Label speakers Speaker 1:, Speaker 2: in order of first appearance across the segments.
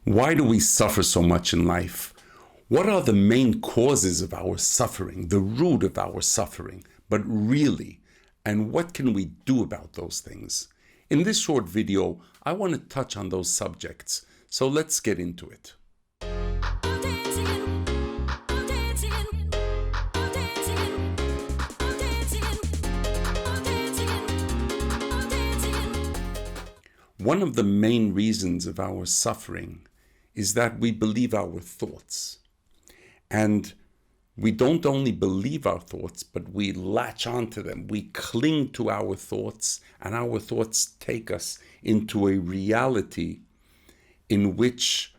Speaker 1: Why do we suffer so much in life? What are the main causes of our suffering, the root of our suffering, but really, and what can we do about those things? In this short video, I want to touch on those subjects, so let's get into it. One of the main reasons of our suffering is that we believe our thoughts. And we don't only believe our thoughts, but we latch onto them. We cling to our thoughts, and our thoughts take us into a reality in which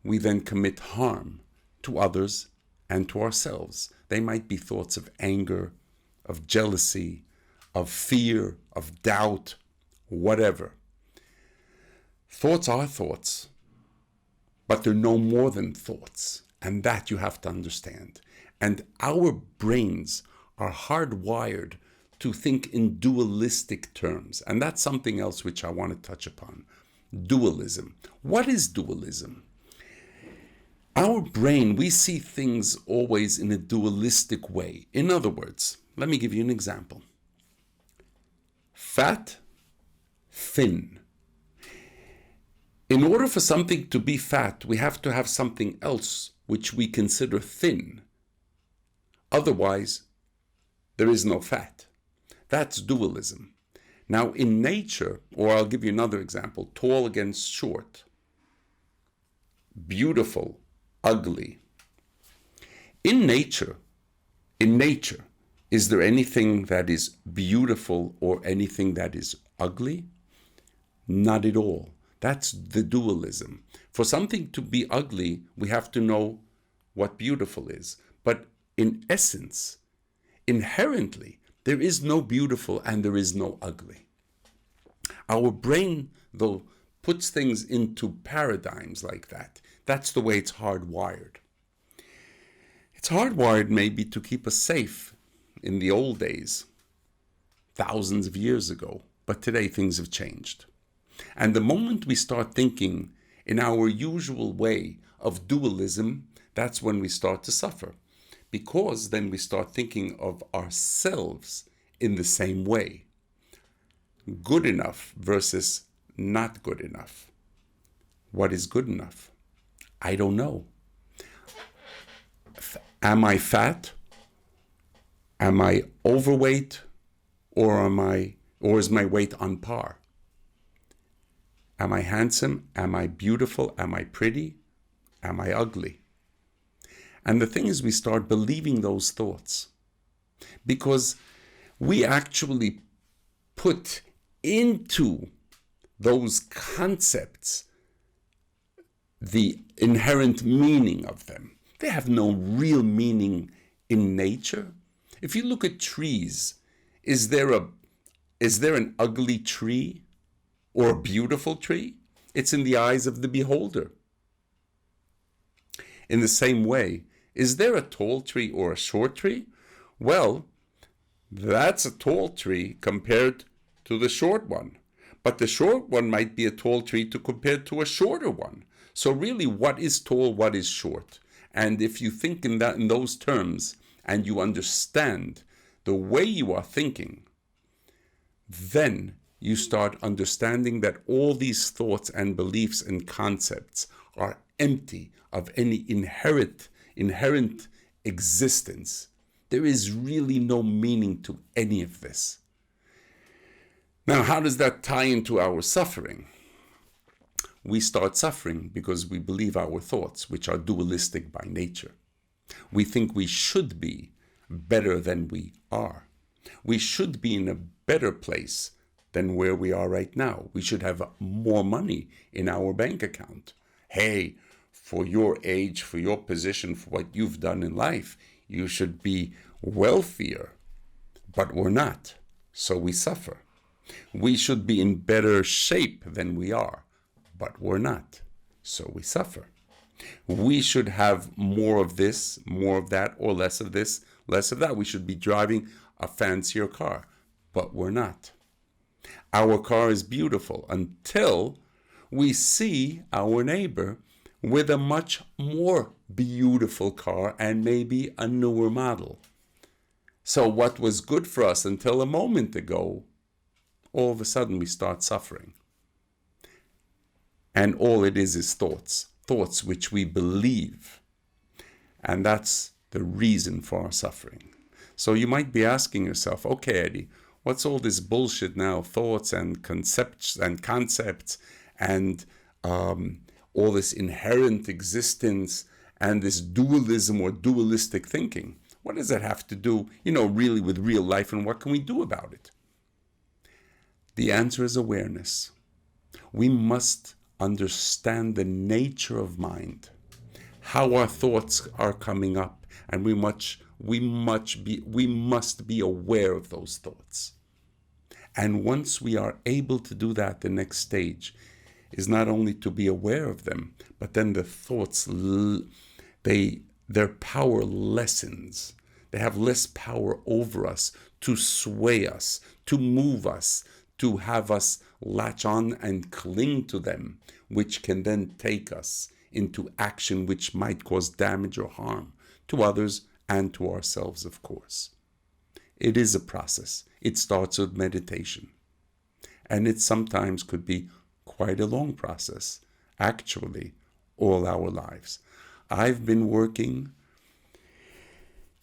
Speaker 1: we then commit harm to others and to ourselves. They might be thoughts of anger, of jealousy, of fear, of doubt, whatever. Thoughts are thoughts, but they're no more than thoughts, and that you have to understand. And our brains are hardwired to think in dualistic terms, and that's something else which I want to touch upon. Dualism. What is dualism? Our brain, we see things always in a dualistic way. In other words, let me give you an example. Fat, thin. In order for something to be fat, we have to have something else which we consider thin. Otherwise, there is no fat. That's dualism. Now, in nature, or I'll give you another example, tall against short, beautiful, ugly. In nature, is there anything that is beautiful or anything that is ugly? Not at all. That's the dualism. For something to be ugly, we have to know what beautiful is. But in essence, inherently, there is no beautiful and there is no ugly. Our brain, though, puts things into paradigms like that. That's the way it's hardwired. It's hardwired maybe to keep us safe in the old days, thousands of years ago. But today things have changed. And the moment we start thinking in our usual way of dualism, that's when we start to suffer. Because then we start thinking of ourselves in the same way. Good enough versus not good enough. What is good enough? I don't know. Am I fat? Am I overweight? Or is my weight on par? Am I handsome? Am I beautiful? Am I pretty? Am I ugly? And the thing is, we start believing those thoughts because we actually put into those concepts the inherent meaning of them. They have no real meaning in nature. If you look at trees, is there an ugly tree? Or a beautiful tree? It's in the eyes of the beholder. In the same way, is there a tall tree or a short tree? Well, that's a tall tree compared to the short one. But the short one might be a tall tree compared to a shorter one. So really, what is tall, what is short? And if you think in those terms, and you understand the way you are thinking, then you start understanding that all these thoughts and beliefs and concepts are empty of any inherent existence. There is really no meaning to any of this. Now, how does that tie into our suffering? We start suffering because we believe our thoughts, which are dualistic by nature. We think we should be better than we are. We should be in a better place than where we are right now. We should have more money in our bank account. Hey, for your age, for your position, for what you've done in life, you should be wealthier. But we're not, so we suffer. We should be in better shape than we are, but we're not, so we suffer. We should have more of this, more of that, or less of this, less of that. We should be driving a fancier car, but we're not. Our car is beautiful until we see our neighbor with a much more beautiful car and maybe a newer model. So what was good for us until a moment ago, all of a sudden we start suffering. And all it is thoughts which we believe. And that's the reason for our suffering. So you might be asking yourself, okay, Eddie, what's all this bullshit now? Thoughts and concepts and all this inherent existence and this dualism or dualistic thinking. What does that have to do, really with real life, and what can we do about it? The answer is awareness. We must understand the nature of mind, how our thoughts are coming up, and we must be aware of those thoughts. And once we are able to do that, the next stage is not only to be aware of them, but then the thoughts, their power lessens. They have less power over us to sway us, to move us, to have us latch on and cling to them, which can then take us into action which might cause damage or harm to others and to ourselves, of course. It is a process. It starts with meditation. And it sometimes could be quite a long process, actually, all our lives. I've been working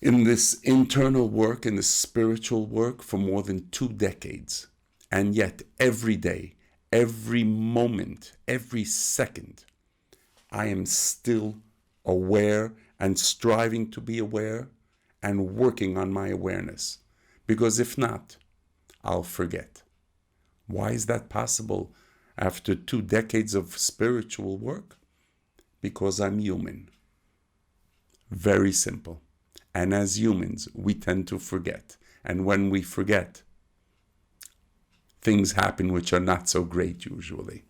Speaker 1: in this internal work, in this spiritual work, for more than 2 decades. And yet, every day, every moment, every second, I am still aware and striving to be aware and working on my awareness. Because if not, I'll forget. Why is that possible after 2 decades of spiritual work? Because I'm human. Very simple. And as humans, we tend to forget. And when we forget, things happen which are not so great usually.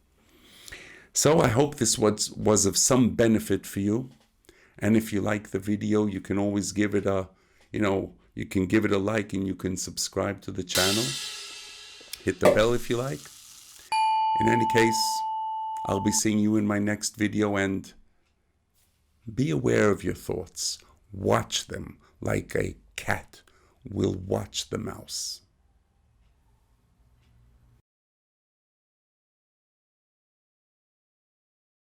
Speaker 1: So I hope this was of some benefit for you. And if you like the video, you can always give it a, you can give it a like, and you can subscribe to the channel. Hit the bell if you like. In any case, I'll be seeing you in my next video, and be aware of your thoughts. Watch them like a cat will watch the mouse.